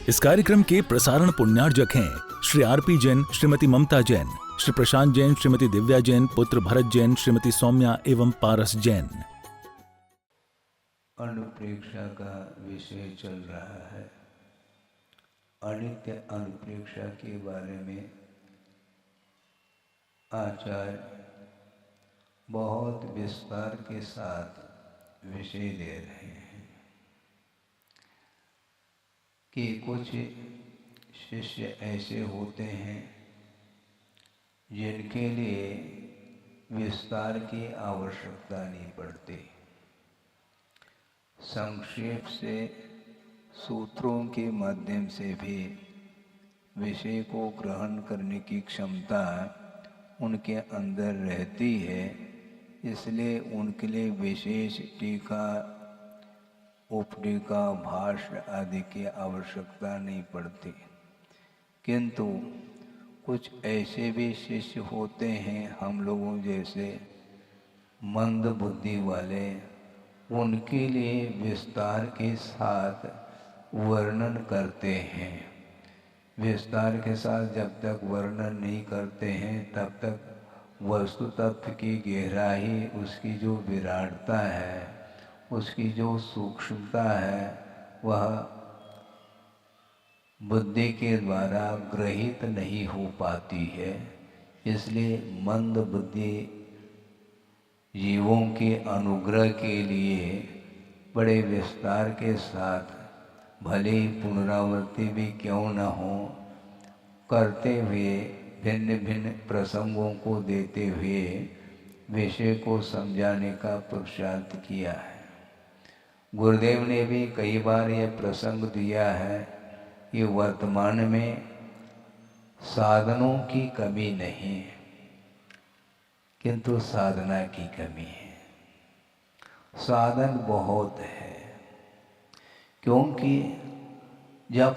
इस कार्यक्रम के प्रसारण पुण्यार्जक हैं श्री आरपी जैन, श्रीमती ममता जैन, श्री प्रशांत जैन, श्रीमती दिव्या जैन, पुत्र भरत जैन, श्रीमती सौम्या एवं पारस जैन। अनुप्रेक्षा का विषय चल रहा है। अनित्य अनुप्रेक्षा के बारे में आचार्य बहुत विस्तार के साथ विषय दे रहे हैं कि कुछ शिष्य ऐसे होते हैं जिनके लिए विस्तार की आवश्यकता नहीं पड़ती। संक्षेप से सूत्रों के माध्यम से भी विषय को ग्रहण करने की क्षमता उनके अंदर रहती है, इसलिए उनके लिए विशेष टीका, उपटीका, भाष्य आदि की आवश्यकता नहीं पड़ती। किंतु कुछ ऐसे भी शिष्य होते हैं हम लोगों जैसे मंद बुद्धि वाले, उनके लिए विस्तार के साथ वर्णन करते हैं। विस्तार के साथ जब तक वर्णन नहीं करते हैं तब तक वस्तु तत्व की गहराई, उसकी जो विराटता है, उसकी जो सूक्ष्मता है, वह बुद्धि के द्वारा ग्रहित नहीं हो पाती है। इसलिए मंद बुद्धि जीवों के अनुग्रह के लिए बड़े विस्तार के साथ, भले ही पुनरावृत्ति भी क्यों न हो, करते हुए भिन्न भिन्न प्रसंगों को देते हुए विषय को समझाने का पुरुषार्थ किया है। गुरुदेव ने भी कई बार यह प्रसंग दिया है कि वर्तमान में साधनों की कमी नहीं है, किंतु साधना की कमी है। साधन बहुत है, क्योंकि जब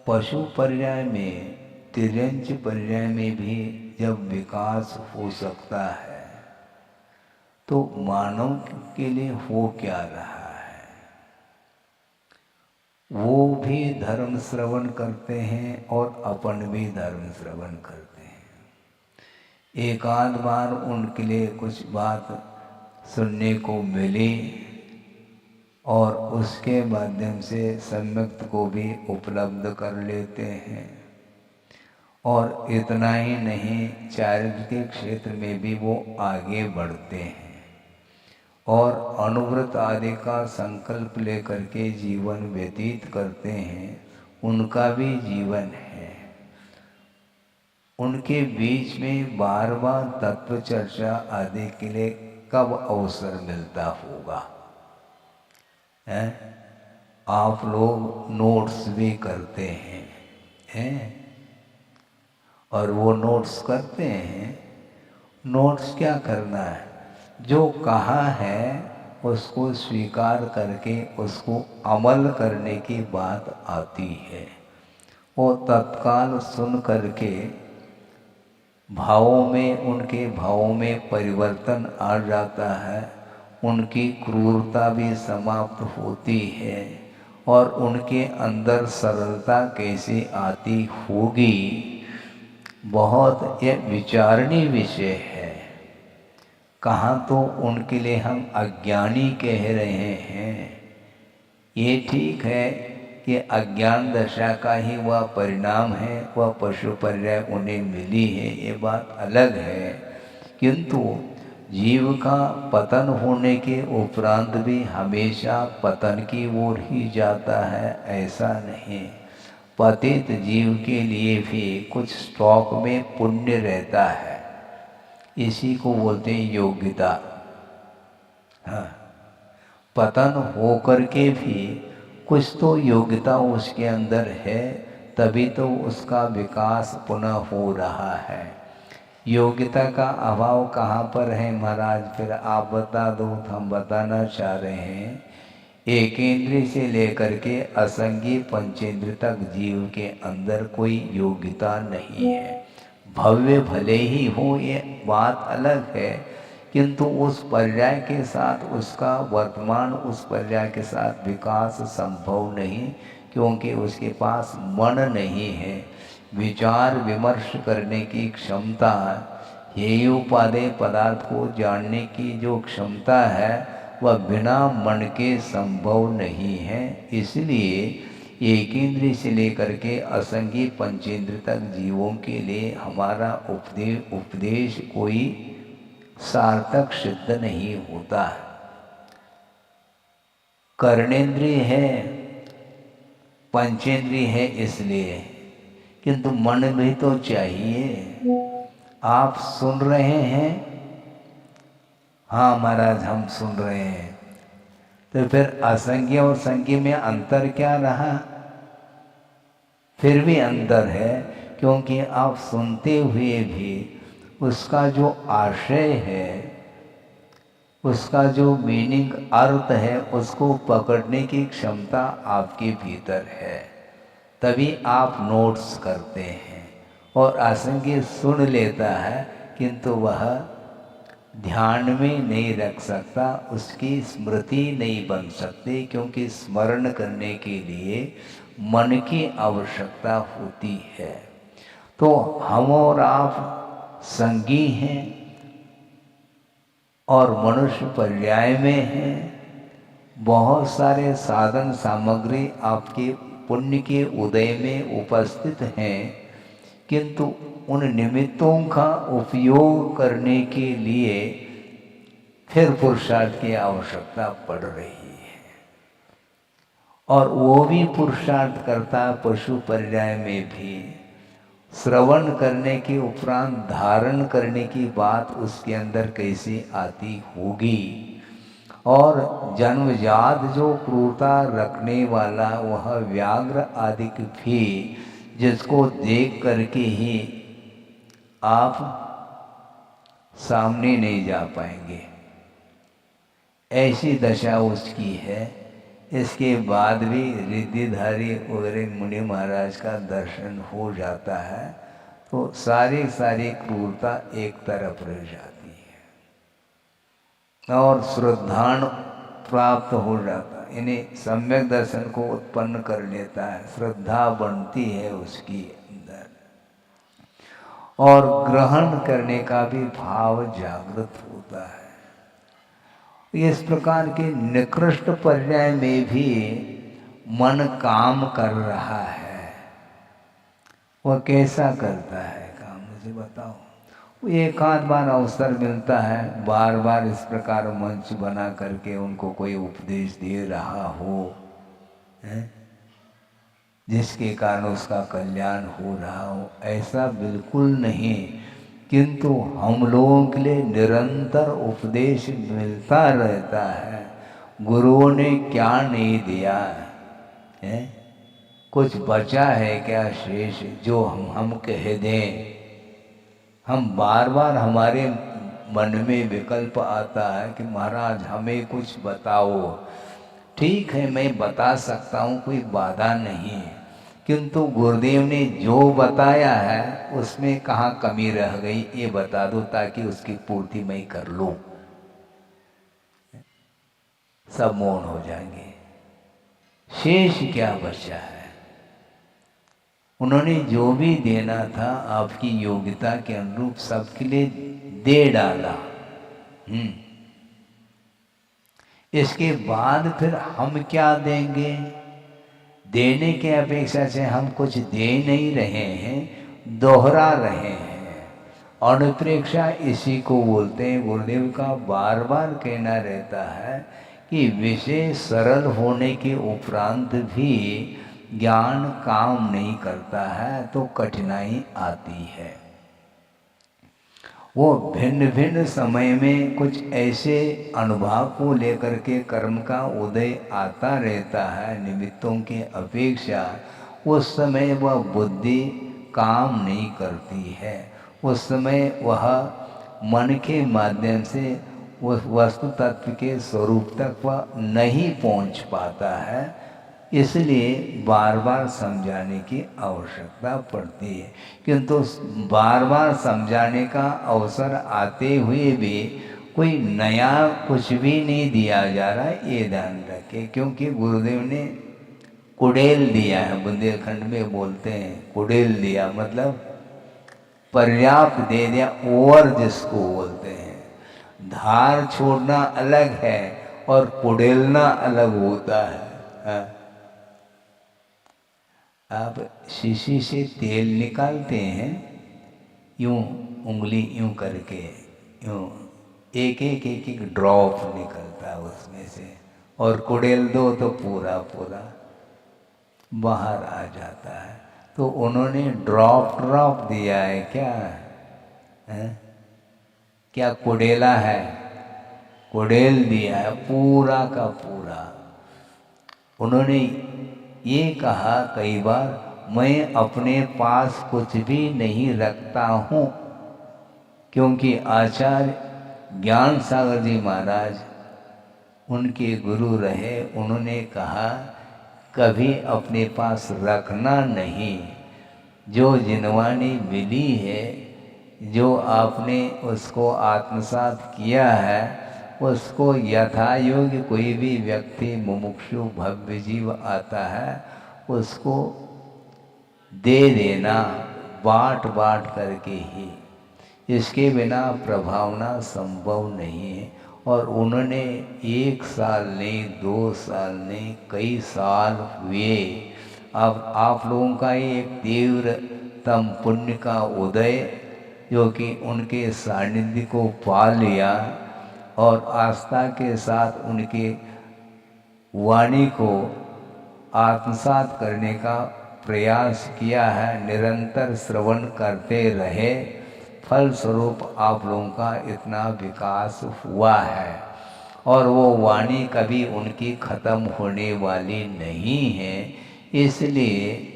पशु पर्याय में, तिर्यंच पर्याय में भी जब विकास हो सकता है तो मानव के लिए हो क्या रहा है? वो भी धर्म श्रवण करते हैं और अपन भी धर्म श्रवण करते हैं। एक आध बार उनके लिए कुछ बात सुनने को मिली और उसके माध्यम से सम्यक्त को भी उपलब्ध कर लेते हैं। और इतना ही नहीं, चारित्र के क्षेत्र में भी वो आगे बढ़ते हैं और अनुव्रत आदि का संकल्प लेकर के जीवन व्यतीत करते हैं। उनका भी जीवन है। उनके बीच में बार बार तत्व चर्चा आदि के लिए कब अवसर मिलता होगा? आप लोग नोट्स भी करते हैं, और वो नोट्स करते हैं। नोट्स क्या करना है? जो कहा है उसको स्वीकार करके उसको अमल करने की बात आती है। वो तत्काल सुन करके भावों में, उनके भावों में परिवर्तन आ जाता है, उनकी क्रूरता भी समाप्त होती है और उनके अंदर सरलता कैसे आती होगी, बहुत यह विचारणीय विषय है। कहाँ तो उनके लिए हम अज्ञानी कह रहे हैं। ये ठीक है कि अज्ञान दशा का ही वह परिणाम है, वह पशु पर्याय उन्हें मिली है, ये बात अलग है। किंतु जीव का पतन होने के उपरांत भी हमेशा पतन की ओर ही जाता है, ऐसा नहीं। पतित जीव के लिए भी कुछ स्टॉक में पुण्य रहता है, इसी को बोलते हैं योग्यता। हाँ, पतन हो करके भी कुछ तो योग्यता उसके अंदर है, तभी तो उसका विकास पुनः हो रहा है। योग्यता का अभाव कहाँ पर है महाराज? फिर आप बता दो, हम बताना चाह रहे हैं। एक इंद्रिय से लेकर के असंगी पंचेंद्र तक जीव के अंदर कोई योग्यता नहीं है। भव्य भले ही हो, ये बात अलग है, किंतु उस पर्याय के साथ उसका वर्तमान, उस पर्याय के साथ विकास संभव नहीं, क्योंकि उसके पास मन नहीं है, विचार विमर्श करने की क्षमता, हेयोपादेय पदार्थ को जानने की जो क्षमता है वह बिना मन के संभव नहीं है। इसलिए एक इंद्रिय से लेकर के असंगी पंचेंद्र तक जीवों के लिए हमारा उपदेश कोई सार्थक सिद्ध नहीं होता। कर्णेंद्रिय है, पंचेंद्रिय है इसलिए, किंतु मन भी तो चाहिए। आप सुन रहे हैं, हाँ महाराज हम सुन रहे हैं, तो फिर असंज्ञ और संज्ञ में अंतर क्या रहा? फिर भी अंतर है, क्योंकि आप सुनते हुए भी उसका जो आशय है, उसका जो मीनिंग अर्थ है, उसको पकड़ने की क्षमता आपके भीतर है, तभी आप नोट्स करते हैं। और असंज्ञ सुन लेता है किंतु वह ध्यान में नहीं रख सकता, उसकी स्मृति नहीं बन सकती, क्योंकि स्मरण करने के लिए मन की आवश्यकता होती है। तो हम और आप संगी हैं और मनुष्य पर्याय में हैं। बहुत सारे साधन सामग्री आपके पुण्य के उदय में उपस्थित हैं, किंतु उन निमित्तों का उपयोग करने के लिए फिर पुरुषार्थ की आवश्यकता पड़ रही है। और वो भी पुरुषार्थ करता पशु पर्याय में भी। श्रवण करने के उपरांत धारण करने की बात उसके अंदर कैसे आती होगी? और जन्मजात जो क्रूरता रखने वाला वह व्याघ्र आदि भी, जिसको देख करके ही आप सामने नहीं जा पाएंगे, ऐसी दशा उसकी है। इसके बाद भी रिद्धिधारी वगैरह मुनि महाराज का दर्शन हो जाता है तो सारी क्रूरता एक तरफ रह जाती है और श्रद्धान प्राप्त हो जाता है। इन्हें सम्यक दर्शन को उत्पन्न कर लेता है, श्रद्धा बनती है उसकी अंदर और ग्रहण करने का भी भाव जागृत होता है। इस प्रकार के निकृष्ट पर्याय में भी मन काम कर रहा है। वह कैसा करता है काम, मुझे बताओ। एक आध बार अवसर मिलता है, बार बार इस प्रकार मंच बना करके उनको कोई उपदेश दे रहा हो, जिसके कारण उसका कल्याण हो रहा हो, ऐसा बिल्कुल नहीं। किंतु हम लोगों के लिए निरंतर उपदेश मिलता रहता है। गुरुओं ने क्या नहीं दिया है? कुछ बचा है क्या शेष जो हम कह दें? हम बार बार हमारे मन में विकल्प आता है कि महाराज हमें कुछ बताओ। ठीक है, मैं बता सकता हूँ, कोई बाधा नहीं, किंतु गुरुदेव ने जो बताया है उसमें कहाँ कमी रह गई ये बता दो, ताकि उसकी पूर्ति मैं कर लूँ। सब मौन हो जाएंगे, शेष क्या बचा है? उन्होंने जो भी देना था आपकी योग्यता के अनुरूप सबके लिए दे डाला। इसके बाद फिर हम क्या देंगे? देने के अपेक्षा से हम कुछ दे नहीं रहे हैं, दोहरा रहे हैं। अनुप्रेक्षा इसी को बोलते हैं। गुरुदेव का बार बार कहना रहता है कि विषय सरल होने के उपरांत भी ज्ञान काम नहीं करता है तो कठिनाई आती है। वो भिन्न भिन्न समय में कुछ ऐसे अनुभव को लेकर के कर्म का उदय आता रहता है निमित्तों के अपेक्षा। उस समय वह बुद्धि काम नहीं करती है। उस समय वह मन के माध्यम से उस वस्तु तत्व के स्वरूप तक वह नहीं पहुंच पाता है। इसलिए बार बार समझाने की आवश्यकता पड़ती है, किंतु बार बार समझाने का अवसर आते हुए भी कोई नया कुछ भी नहीं दिया जा रहा है, ये ध्यान रखें। क्योंकि गुरुदेव ने कुड़ेल दिया है, बुंदेलखंड में बोलते हैं कुड़ेल दिया, मतलब पर्याप्त दे दिया, ओवर जिसको बोलते हैं। धार छोड़ना अलग है और कुड़ेलना अलग होता है। हाँ। आप शीशी से तेल निकालते हैं, यूं उंगली यूं करके, यूं एक एक एक एक ड्रॉप निकलता है उसमें से, और कुड़ेल दो तो पूरा पूरा बाहर आ जाता है। तो उन्होंने ड्रॉप ड्रॉप दिया है क्या है? क्या कुड़ेला है? कुड़ेल दिया है पूरा का पूरा। उन्होंने ये कहा कई बार, मैं अपने पास कुछ भी नहीं रखता हूँ, क्योंकि आचार्य ज्ञान सागर जी महाराज उनके गुरु रहे। उन्होंने कहा कभी अपने पास रखना नहीं। जो जिनवानी मिली है, जो आपने उसको आत्मसात किया है, उसको यथा योग्य कोई भी व्यक्ति मुमुक्षु भव्य जीव आता है, उसको दे देना, बाँट बाँट करके ही। इसके बिना प्रभावना संभव नहीं है। और उन्होंने 1 साल नहीं, 2 साल नहीं, कई साल हुए। अब आप लोगों का एक तीव्रतम पुण्य का उदय, जो कि उनके सानिध्य को पा लिया और आस्था के साथ उनके वाणी को आत्मसात करने का प्रयास किया है, निरंतर श्रवण करते रहे, फलस्वरूप आप लोगों का इतना विकास हुआ है। और वो वाणी कभी उनकी ख़त्म होने वाली नहीं है। इसलिए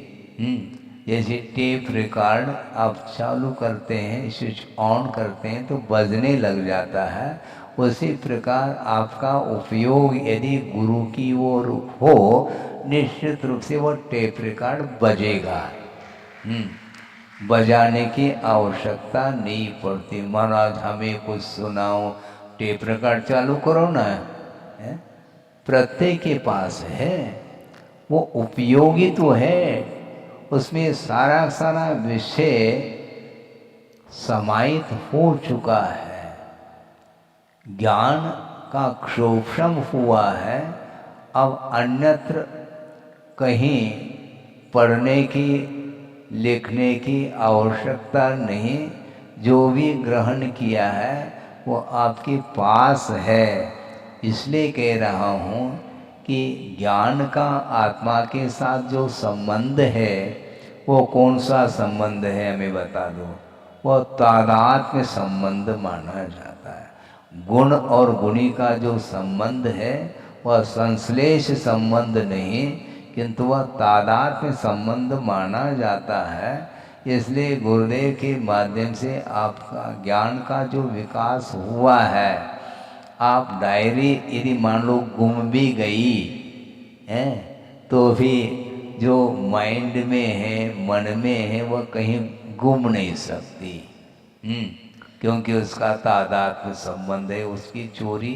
जैसे टेप रिकॉर्ड आप चालू करते हैं, स्विच ऑन करते हैं तो बजने लग जाता है, उसी प्रकार आपका उपयोग यदि गुरु की ओर हो, निश्चित रूप से वो टेप रिकॉर्ड बजेगा। बजाने की आवश्यकता नहीं पड़ती। महाराज हमें कुछ सुनाओ, टेप रिकॉर्ड चालू करो ना, है? प्रत्येक के पास है, वो उपयोगी तो है, उसमें सारा सारा विषय समाहित हो चुका है, ज्ञान का क्षोभम हुआ है। अब अन्यत्र कहीं पढ़ने की, लिखने की आवश्यकता नहीं। जो भी ग्रहण किया है वो आपके पास है। इसलिए कह रहा हूँ कि ज्ञान का आत्मा के साथ जो संबंध है, वो कौन सा संबंध है हमें बता दो। वो तादात्म्य संबंध माना जाता है। गुण और गुणी का जो संबंध है वह संश्लेष संबंध नहीं, किंतु वह तादात्म्य संबंध माना जाता है। इसलिए गुरुदेव के माध्यम से आपका ज्ञान का जो विकास हुआ है, आप डायरी यदि मान लो गुम भी गई है, तो भी जो माइंड में है, मन में है, वह कहीं गुम नहीं सकती। क्योंकि उसका तादात्म्य संबंध है, उसकी चोरी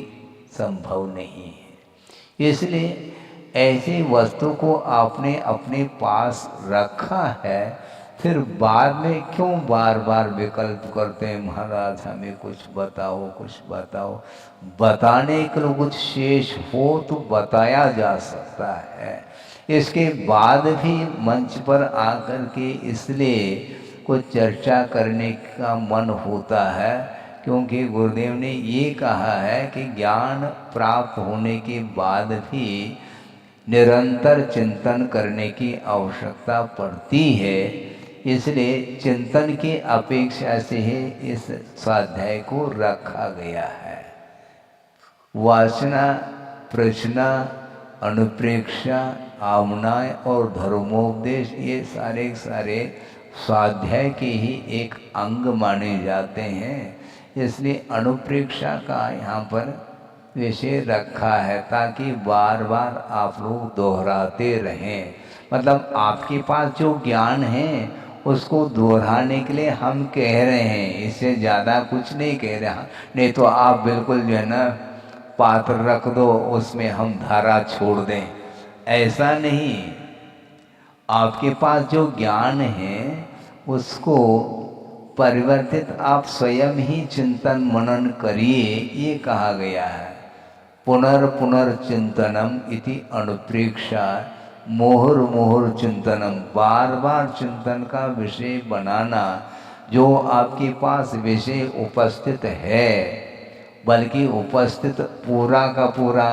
संभव नहीं है। इसलिए ऐसी वस्तु को आपने अपने पास रखा है, फिर बाद में क्यों बार बार विकल्प करते हैं, महाराज हमें कुछ बताओ, कुछ बताओ। बताने के लिए कुछ शेष हो तो बताया जा सकता है। इसके बाद भी मंच पर आकर के इसलिए कुछ चर्चा करने का मन होता है, क्योंकि गुरुदेव ने ये कहा है कि ज्ञान प्राप्त होने के बाद भी निरंतर चिंतन करने की आवश्यकता पड़ती है। इसलिए चिंतन की अपेक्षा से ही इस स्वाध्याय को रखा गया है। वासना, प्रश्ना, अनुप्रेक्षा, आमनाय और धर्मोपदेश, ये सारे सारे स्वाध्याय के ही एक अंग माने जाते हैं। इसलिए अनुप्रेक्षा का यहाँ पर विषय रखा है, ताकि बार बार आप लोग दोहराते रहें। मतलब आपके पास जो ज्ञान है उसको दोहराने के लिए हम कह रहे हैं, इससे ज़्यादा कुछ नहीं कह रहे हैं। नहीं तो आप बिल्कुल जो है ना पात्र रख दो, उसमें हम धारा छोड़ दें, ऐसा नहीं। आपके पास जो ज्ञान है उसको परिवर्तित आप स्वयं ही चिंतन मनन करिए, ये कहा गया है। पुनर्चिंतनम इति अनुप्रेक्षा मुहुर्मुहुर् चिंतनम, बार बार चिंतन का विषय बनाना। जो आपके पास विषय उपस्थित है, बल्कि उपस्थित पूरा का पूरा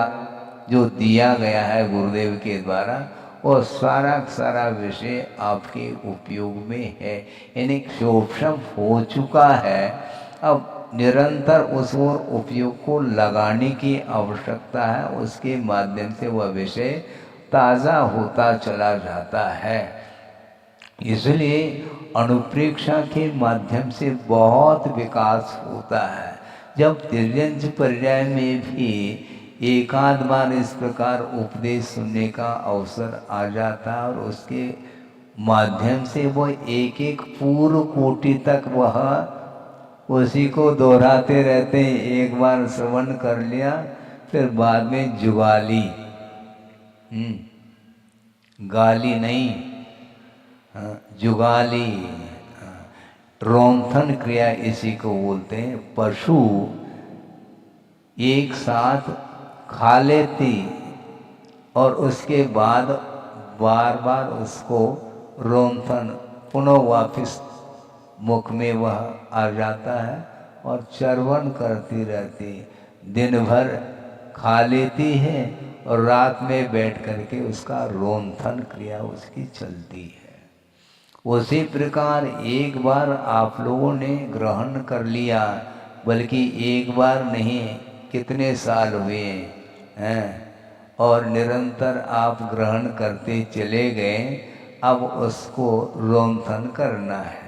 जो दिया गया है गुरुदेव के द्वारा, वो सारा सारा विषय आपके उपयोग में है, यानी क्षोभम हो चुका है। अब निरंतर उस ओर उपयोग को लगाने की आवश्यकता है, उसके माध्यम से वह विषय ताज़ा होता चला जाता है। इसलिए अनुप्रेक्षा के माध्यम से बहुत विकास होता है। जब तिर्यंच पर्याय में भी एकाध बार इस प्रकार उपदेश सुनने का अवसर आ जाता है और उसके माध्यम से वह एक एक पूर्व कोटि तक वह उसी को दोहराते रहते हैं। एक बार श्रवण कर लिया, फिर बाद में जुगाली, गाली नहीं, जुगाली, रोंथन क्रिया इसी को बोलते हैं। पशु एक साथ खा लेती और उसके बाद बार बार उसको रोंथन पुनः वापिस मुख में वह आ जाता है और चरवन करती रहती। दिन भर खा लेती है और रात में बैठ करके उसका रोंथन क्रिया उसकी चलती है। उसी प्रकार एक बार आप लोगों ने ग्रहण कर लिया, बल्कि एक बार नहीं, कितने साल हुए हैं, और निरंतर आप ग्रहण करते चले गए। अब उसको रोंथन करना है।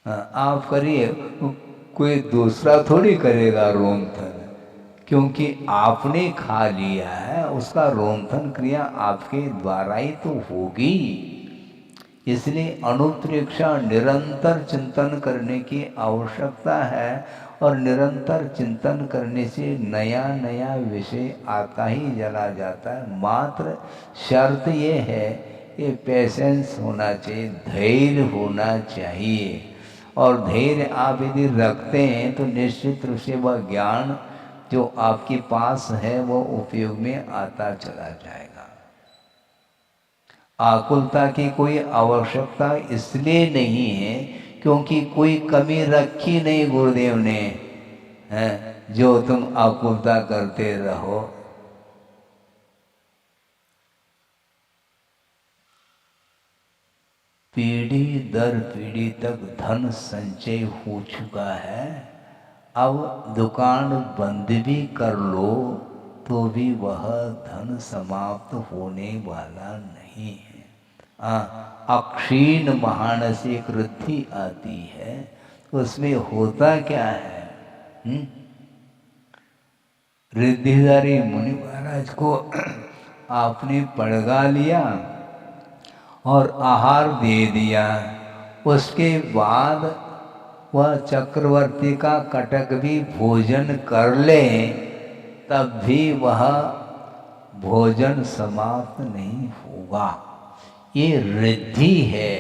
आप करिए, कोई दूसरा थोड़ी करेगा रोंथन, क्योंकि आपने खा लिया है, उसका रोंथन क्रिया आपके द्वारा ही तो होगी। इसलिए अनुप्रेक्षा निरंतर चिंतन करने की आवश्यकता है, और निरंतर चिंतन करने से नया नया विषय आता ही चला जाता है। मात्र शर्त ये है कि पेशेंस होना चाहिए, धैर्य होना चाहिए। और धैर्य आप यदि रखते हैं तो निश्चित रूप से वह ज्ञान जो आपके पास है वो उपयोग में आता चला जाएगा। आकुलता की कोई आवश्यकता इसलिए नहीं है क्योंकि कोई कमी रखी नहीं गुरुदेव ने, है जो तुम आकुलता करते रहो। पीढ़ी दर पीढ़ी तक धन संचय हो चुका है। अब दुकान बंद भी कर लो तो भी वह धन समाप्त होने वाला नहीं है। अक्षीण महानसी वृद्धि आती है, उसमें होता क्या है? रिद्धिधारी मुनि महाराज को आपने पड़गा लिया और आहार दे दिया, उसके बाद वह चक्रवर्ती का कटक भी भोजन कर ले, तब भी वह भोजन समाप्त नहीं होगा। ये रिद्धि है।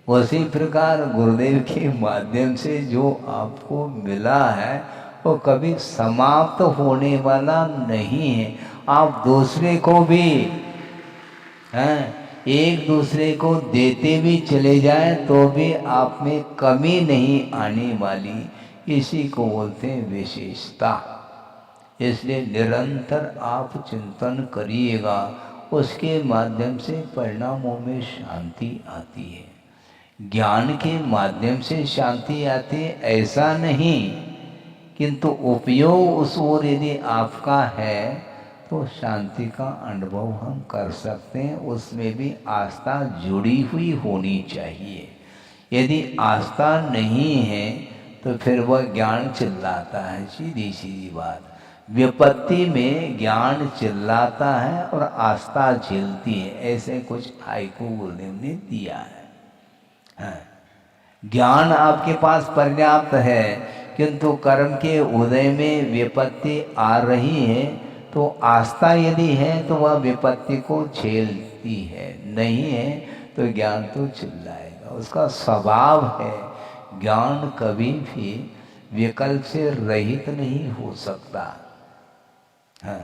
उसी प्रकार गुरुदेव के माध्यम से जो आपको मिला है वो कभी समाप्त होने वाला नहीं है। आप दूसरे को भी एक दूसरे को देते भी चले जाए तो भी आप में कमी नहीं आने वाली। इसी को बोलते हैं विशेषता। इसलिए निरंतर आप चिंतन करिएगा, उसके माध्यम से परिणामों में शांति आती है। ज्ञान के माध्यम से शांति आती है ऐसा नहीं, किंतु उपयोग उस ओर यदि आपका है तो शांति का अनुभव हम कर सकते हैं। उसमें भी आस्था जुड़ी हुई होनी चाहिए। यदि आस्था नहीं है तो फिर वह ज्ञान चिल्लाता है, सीधी सीधी बात। विपत्ति में ज्ञान चिल्लाता है और आस्था झेलती है, ऐसे कुछ हाइकू गुरुदेव ने दिया है। ज्ञान आपके पास पर्याप्त है, किंतु कर्म के उदय में विपत्ति आ रही है तो आस्था यदि है तो वह विपत्ति को झेल स्थिति है, नहीं है तो ज्ञान तो चिल्लाएगा। उसका स्वभाव है, ज्ञान कभी भी विकल्प से रहित नहीं हो सकता। हाँ,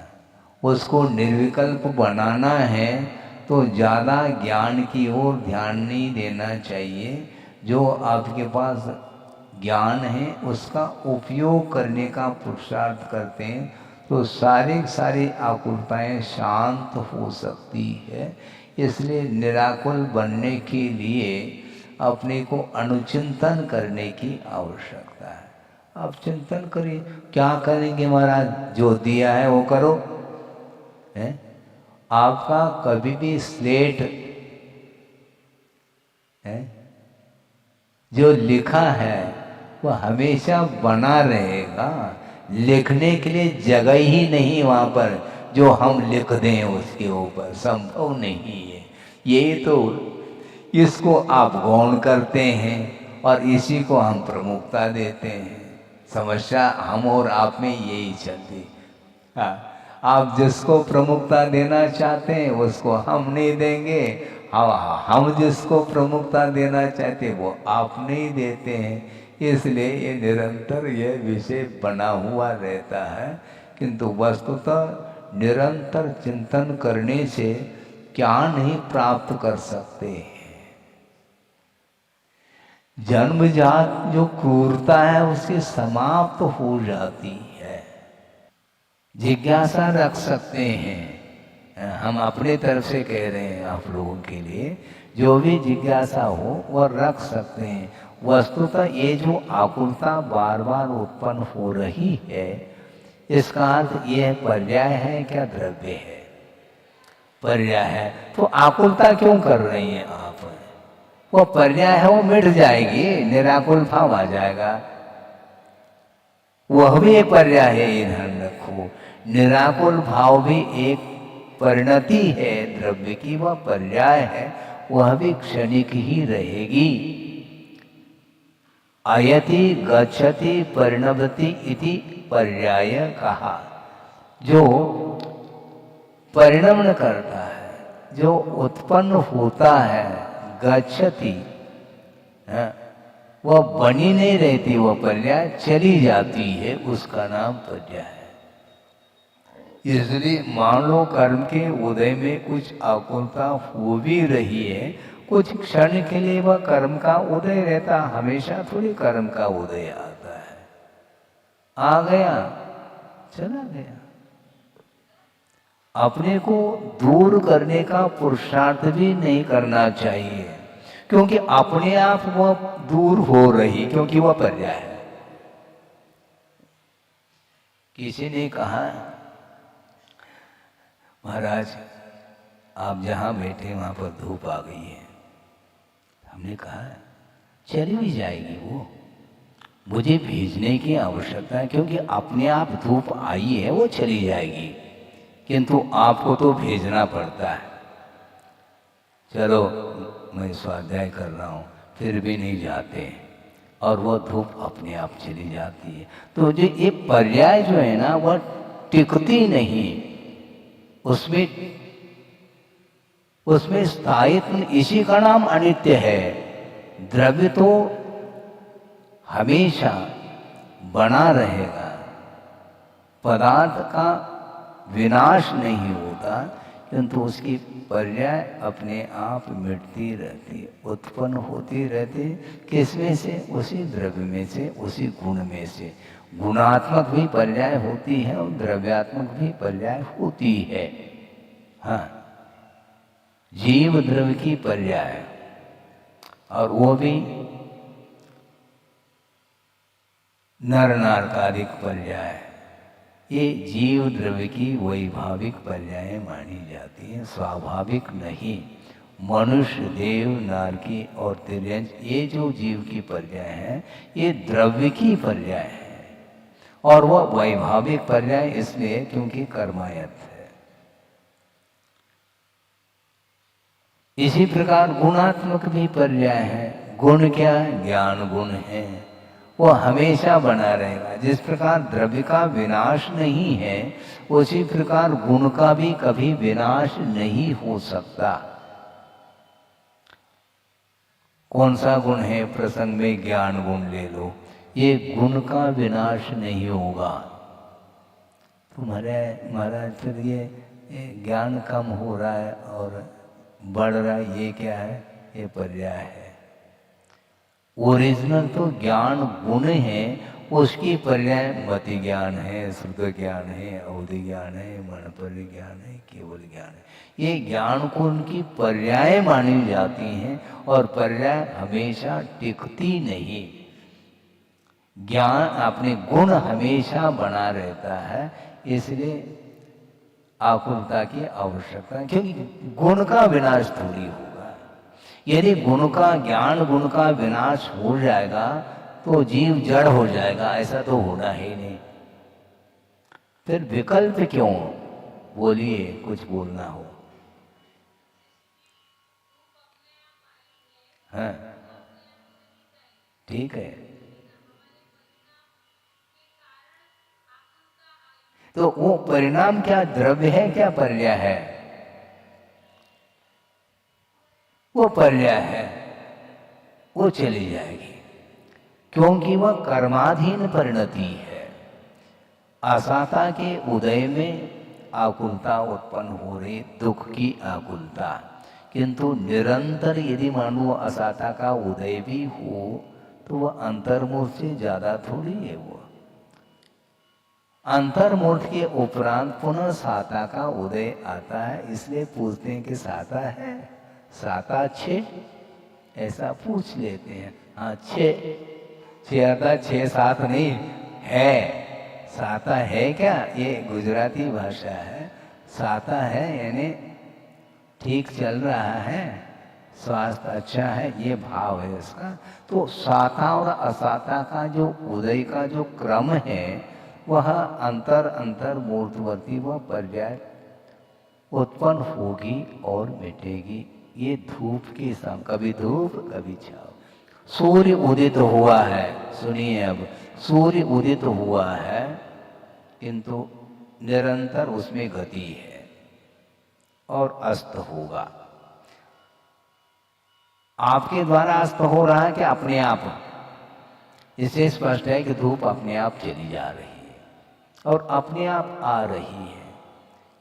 उसको निर्विकल्प बनाना है तो ज़्यादा ज्ञान की ओर ध्यान नहीं देना चाहिए। जो आपके पास ज्ञान है उसका उपयोग करने का पुरुषार्थ करते हैं तो सारी आकुलताएं शांत हो सकती है। इसलिए निराकुल बनने के लिए अपने को अनुचिंतन करने की आवश्यकता है। आप चिंतन करिए, क्या करेंगे महाराज, जो दिया है वो करो। है आपका कभी भी स्लेट है जो लिखा है वह हमेशा बना रहेगा। लिखने के लिए जगह ही नहीं वहाँ पर जो हम लिख दें उसके ऊपर, संभव नहीं है। ये तो इसको आप गौण करते हैं और इसी को हम प्रमुखता देते हैं। समस्या हम और आप में यही चलती। हाँ, आप जिसको प्रमुखता देना चाहते हैं उसको हम नहीं देंगे, हम जिसको प्रमुखता देना चाहते हैं वो आप नहीं देते हैं। इसलिए ये निरंतर ये विषय बना हुआ रहता है। किंतु वस्तुतः निरंतर चिंतन करने से क्या नहीं प्राप्त कर सकते हैं। जन्मजात जो क्रूरता है उसकी समाप्त हो जाती है। जिज्ञासा रख सकते हैं, हम अपने तरफ से कह रहे हैं आप लोगों के लिए, जो भी जिज्ञासा हो वह रख सकते हैं। वस्तुतः ये जो आकुलता बार बार उत्पन्न हो रही है इसका अर्थ यह पर्याय है क्या द्रव्य है? पर्याय है। तो आकुलता क्यों कर रही हैं आप? वो पर्याय है, वो मिट जाएगी, निराकुल भाव आ जाएगा। वह भी एक पर्याय है, ये ध्यान रखो। निराकुल भाव भी एक परिणति है द्रव्य की, वह पर्याय है, वह भी क्षणिक ही रहेगी। आयति गच्छति परिणमति इति पर्याय कहा। जो परिणमन करता है, जो उत्पन्न होता है, गच्छति, वह बनी नहीं रहती, वह पर्याय चली जाती है, उसका नाम पर्याय है। इसलिए मान लो कर्म के उदय में कुछ आकुलता हो भी रही है, कुछ क्षण के लिए वह कर्म का उदय रहता, हमेशा थोड़ी कर्म का उदय आता है। आ गया चला गया। अपने को दूर करने का पुरुषार्थ भी नहीं करना चाहिए, क्योंकि अपने आप वह दूर हो रही, क्योंकि वह पर्याय है। किसी ने कहा महाराज आप जहां बैठे वहां पर धूप आ गई है। हमने कहा चली भी जाएगी, वो मुझे भेजने की आवश्यकता है, क्योंकि अपने आप धूप आई है, वो चली जाएगी, किंतु आपको तो भेजना पड़ता है। चलो मैं स्वाध्याय कर रहा हूँ, फिर भी नहीं जाते और वह धूप अपने आप चली जाती है। तो जो ये पर्याय जो है ना वह टिकती नहीं, उसमें स्थायित्व, इसी का नाम अनित्य है। द्रव्य तो हमेशा बना रहेगा, पदार्थ का विनाश नहीं होता, किंतु उसकी पर्याय अपने आप मिटती रहती, उत्पन्न होती रहती। किसमें से? उसी द्रव्य में से, उसी गुण में से। गुणात्मक भी पर्याय होती है और द्रव्यात्मक भी पर्याय होती है। हाँ, जीव द्रव्य की पर्याय, और वो भी नर नारकादिक पर्याय। ये जीव द्रव्य की वैभाविक पर्याय मानी जाती है, स्वाभाविक नहीं। मनुष्य, देव, नारकी और तिर्यंच, ये जो जीव की पर्याय है ये द्रव्य की पर्याय है, और वह वैभाविक पर्याय इसलिए क्योंकि कर्मायत है। इसी प्रकार गुणात्मक भी पर्याय है। गुण क्या है? ज्ञान गुण है, वह हमेशा बना रहेगा। जिस प्रकार द्रव्य का विनाश नहीं है, उसी प्रकार गुण का भी कभी विनाश नहीं हो सकता। कौन सा गुण है? प्रसंग में ज्ञान गुण ले लो, ये गुण का विनाश नहीं होगा। तुम्हारे महाराज फिर ये ज्ञान कम हो रहा है और बढ़ रहा है, ये क्या है? ये पर्याय है। ओरिजिनल तो ज्ञान गुण है, उसकी पर्याय मति ज्ञान है, शुद्ध ज्ञान है, अवधि ज्ञान है, मनपरि ज्ञान है, केवल ज्ञान है। ये ज्ञान को उनकी पर्याय मानी जाती हैं और पर्याय हमेशा टिकती नहीं। ज्ञान अपने गुण हमेशा बना रहता है, इसलिए आकुलता की आवश्यकता, क्योंकि गुण का विनाश थोड़ी होगा। यदि गुण का ज्ञान गुण का विनाश हो जाएगा तो जीव जड़ हो जाएगा, ऐसा तो होना ही नहीं। फिर विकल्प क्यों? बोलिए, कुछ बोलना हो। हाँ, ठीक है। तो वो परिणाम क्या द्रव्य है, क्या पर्याय है? वो पर्याय है, वो चली जाएगी, क्योंकि वह कर्माधीन परिणति है। असाता के उदय में आकुलता उत्पन्न हो रही, दुख की आकुलता, किंतु निरंतर यदि मानो असाता का उदय भी हो तो वह अंतर्मुख से ज्यादा थोड़ी है। वो अंतर्मुख के उपरांत पुनः साता का उदय आता है, इसलिए पूछते हैं कि साता है, साता छे, ऐसा पूछ लेते हैं। हाँ, छे आता, 6-7 नहीं है। साता है क्या? ये गुजराती भाषा है। साता है यानी ठीक चल रहा है, स्वास्थ्य अच्छा है, ये भाव है इसका। तो साता और असाता का जो उदय का जो क्रम है वह अंतर मूर्तवर्ती वह पर्याय उत्पन्न होगी और मिटेगी। ये धूप की सम, कभी धूप कभी छाव। सूर्य उदित हुआ है, सुनिए अब, सूर्य उदित हुआ है किंतु निरंतर उसमें गति है और अस्त होगा। आपके द्वारा अस्त हो रहा है कि अपने आप? इससे स्पष्ट है कि धूप अपने आप चली जा रही है और अपने आप आ रही है।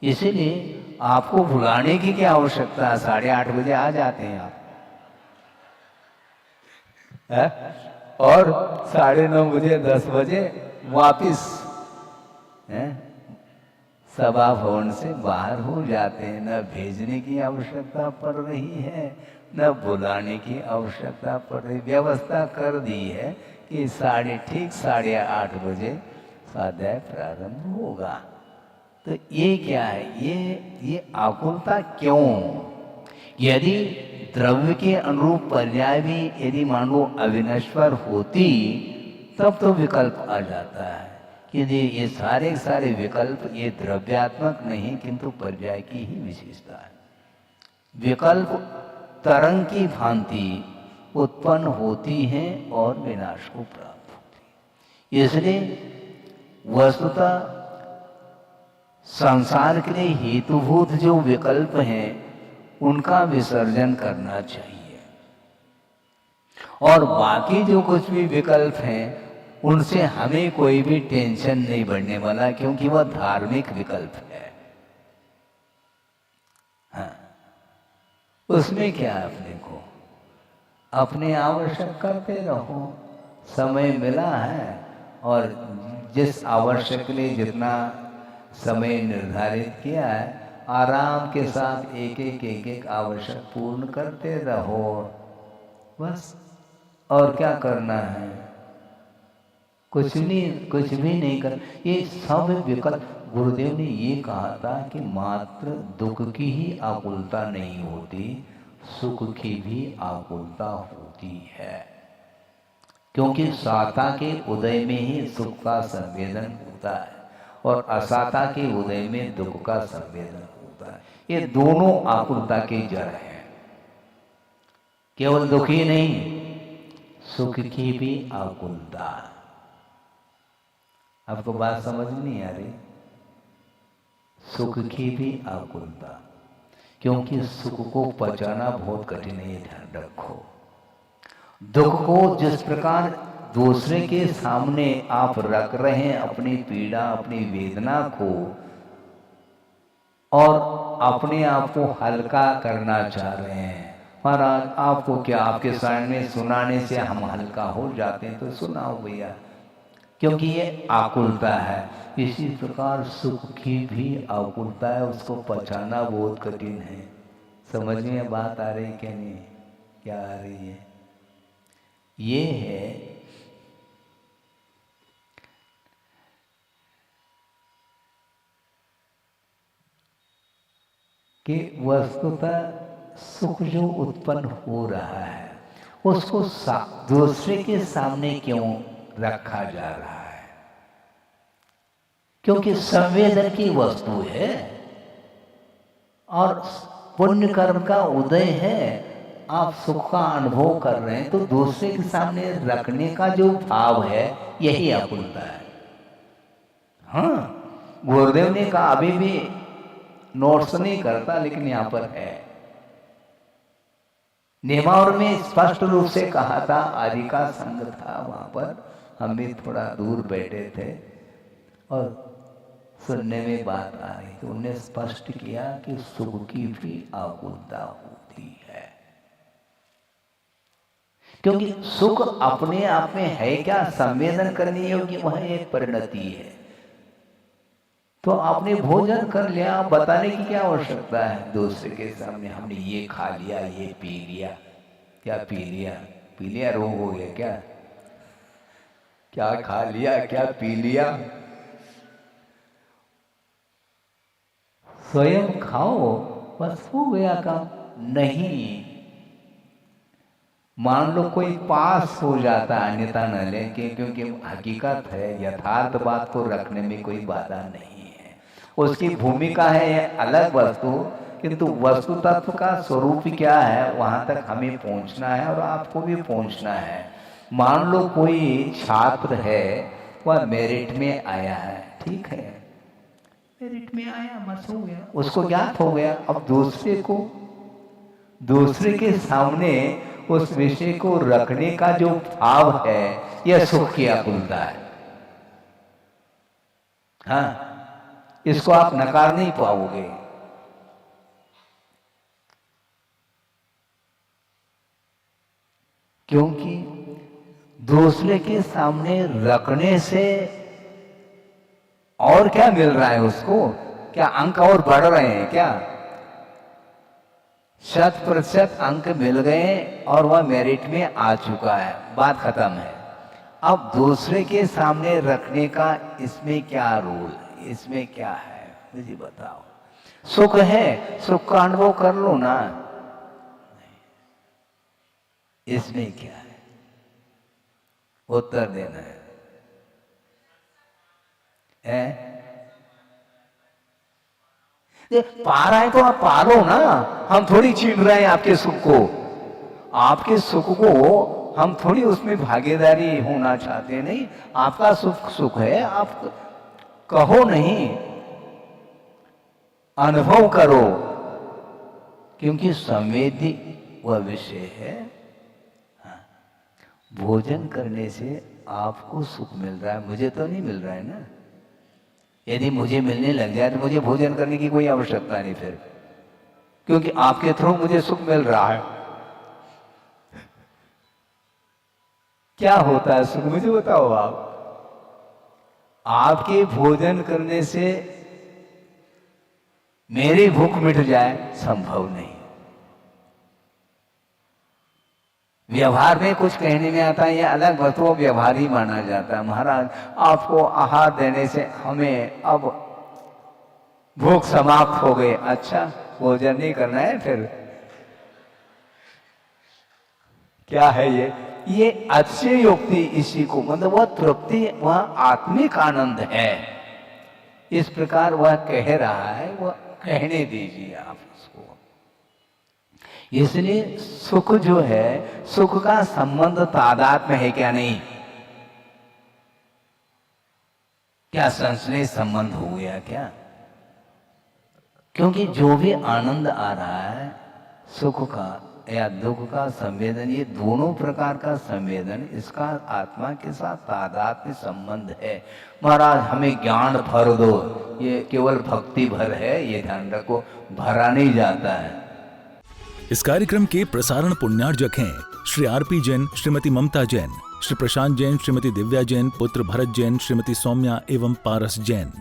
इसीलिए आपको भुलाने की क्या आवश्यकता है? 8:30 बजे आ जाते हैं आप है? और 9:30 बजे 10 बजे वापिस सभा भवन से बाहर हो जाते हैं। न भेजने की आवश्यकता पड़ रही है, न बुलाने की आवश्यकता पड़ रही। व्यवस्था कर दी है कि 8:30 बजे स्वाध्याय प्रारंभ होगा। तो ये क्या है? ये आकुलता क्यों? यदि द्रव्य के अनुरूप पर्याय भी यदि मान लो अविनश्वर होती तब तो विकल्प आ जाता है कि ये सारे विकल्प ये द्रव्यात्मक नहीं किंतु पर्याय की ही विशेषता है। विकल्प तरंग की भांति उत्पन्न होती हैं और विनाश को प्राप्त होती है। इसलिए वस्तुतः संसार के लिए हेतुभूत जो विकल्प हैं उनका विसर्जन करना चाहिए और बाकी जो कुछ भी विकल्प हैं उनसे हमें कोई भी टेंशन नहीं बढ़ने वाला, क्योंकि वह धार्मिक विकल्प है। हाँ, उसमें क्या है? अपने को अपने आवश्यक करते रहो। समय मिला है और जिस आवश्यक के लिए जितना समय निर्धारित किया है आराम के साथ एक आवश्यक पूर्ण करते रहो, बस। और क्या करना है? कुछ भी नहीं कर। ये सब विकल्प, गुरुदेव ने ये कहा था कि मात्र दुख की ही आकुलता नहीं होती, सुख की भी आकुलता होती है, क्योंकि साता के उदय में ही सुख का संवेदन होता है और असाता के उदय में दुख का संवेदन होता है। ये दोनों आकुलता के जड़ हैं। केवल दुख ही नहीं, सुख की भी आकुलता। आपको बात समझ नहीं आ रही? सुख की भी आकुलता, क्योंकि सुख को पचाना बहुत कठिन है, ध्यान रखो। दुख को जिस प्रकार दूसरे के सामने आप रख रहे हैं, अपनी पीड़ा अपनी वेदना को, और अपने आप को हल्का करना चाह रहे हैं। महाराज आपको क्या, आपके सामने सुनाने से हम हल्का हो जाते हैं, तो सुनाओ भैया, क्योंकि ये आकुलता है। इसी प्रकार सुख की भी आकुलता है, उसको पहचानना बहुत कठिन है। समझ में बात आ रही क्या नहीं? क्या आ रही है? ये है कि वस्तुतः सुख जो उत्पन्न हो रहा है उसको दूसरे के सामने क्यों रखा जा रहा है? क्योंकि संवेदन की वस्तु है और पुण्य कर्म का उदय है। आप सुख का अनुभव कर रहे हैं तो दूसरे के सामने रखने का जो भाव है यही आकुलता है। हाँ, गुरुदेव ने कहा, अभी भी नोट्स नहीं करता लेकिन यहां पर है, नेमावर में स्पष्ट रूप से कहा था। आदि का संग था वहां पर, हम भी थोड़ा दूर बैठे थे और सुनने में बात आ रही तो उन्हें स्पष्ट किया कि सुख की भी आकुलता होती है, क्योंकि सुख अपने आप में है क्या? संवेदन करने योग्य वह एक परिणति है। तो आपने भोजन कर लिया, बताने की क्या आवश्यकता है दूसरे के सामने? हमने ये खा लिया, ये पी लिया। क्या पी लिया? पी लिया रोग हो गया क्या? क्या खा लिया, क्या पी लिया? स्वयं खाओ, बस हो गया काम। नहीं, मान लो कोई पास हो जाता, अन्यथा न ले, क्योंकि हकीकत है, यथार्थ बात को रखने में कोई बाधा नहीं, उसकी भूमिका है ये अलग वस्तु, किंतु वस्तु तत्व का स्वरूप क्या है वहां तक हमें पहुंचना है और आपको भी पहुंचना है। मान लो कोई छात्र है, वह मेरिट में आया है, ठीक है, मेरिट में आया, बस हो गया, उसको ज्ञात हो गया। अब दूसरे के सामने उस विषय को रखने का जो भाव है यह सुख की आकुलता है। हाँ, इसको आप नकार नहीं पाओगे। क्योंकि दूसरे के सामने रखने से और क्या मिल रहा है उसको? क्या अंक और बढ़ रहे हैं क्या? 100% अंक मिल गए और वह मेरिट में आ चुका है, बात खत्म है। अब दूसरे के सामने रखने का इसमें क्या रोल, इसमें क्या है मुझे बताओ। सुख है, सुख का अनुभव कर लो ना, इसमें क्या है? उत्तर देना है। पा रहा है तो आप पा लो ना, हम थोड़ी छीन रहे हैं आपके सुख को। आपके सुख को हम थोड़ी उसमें भागीदारी होना चाहते हैं, नहीं, आपका सुख सुख है, आप कहो नहीं, अनुभव करो, क्योंकि संवेदी वह विषय है। हाँ, भोजन करने से आपको सुख मिल रहा है, मुझे तो नहीं मिल रहा है ना। यदि मुझे मिलने लग जाए तो मुझे भोजन करने की कोई आवश्यकता नहीं फिर, क्योंकि आपके थ्रू मुझे सुख मिल रहा है। क्या होता है सुख, मुझे बताओ आप। आपके भोजन करने से मेरी भूख मिट जाए, संभव नहीं। व्यवहार में कुछ कहने में आता है, यह अलग वस्तु व्यवहार ही माना जाता है। महाराज आपको आहार देने से हमें अब भूख समाप्त हो गई, अच्छा भोजन नहीं करना है फिर? क्या है ये अच्छी युक्ति, इसी को मतलब वह तृप्ति, वह आत्मिक आनंद है, इस प्रकार वह कह रहा है, वह कहने दीजिए आप उसको। इसलिए सुख जो है, सुख का संबंध तादात्म्य है क्या? नहीं, क्या संश्लेष संबंध हो गया क्या? क्योंकि जो भी आनंद आ रहा है सुख का, या दुख का संवेदन, ये दोनों प्रकार का संवेदन इसका आत्मा के साथ तादात्म्य संबंध है। महाराज हमें ज्ञान भर दो, ये केवल भक्ति भर है, ये ध्यान रखो, भरा नहीं जाता है। इस कार्यक्रम के प्रसारण पुण्यार्जक हैं श्री आरपी जैन, श्रीमती ममता जैन, श्री प्रशांत जैन, श्रीमती दिव्या जैन, पुत्र भरत जैन, श्रीमती सौम्या एवं पारस जैन।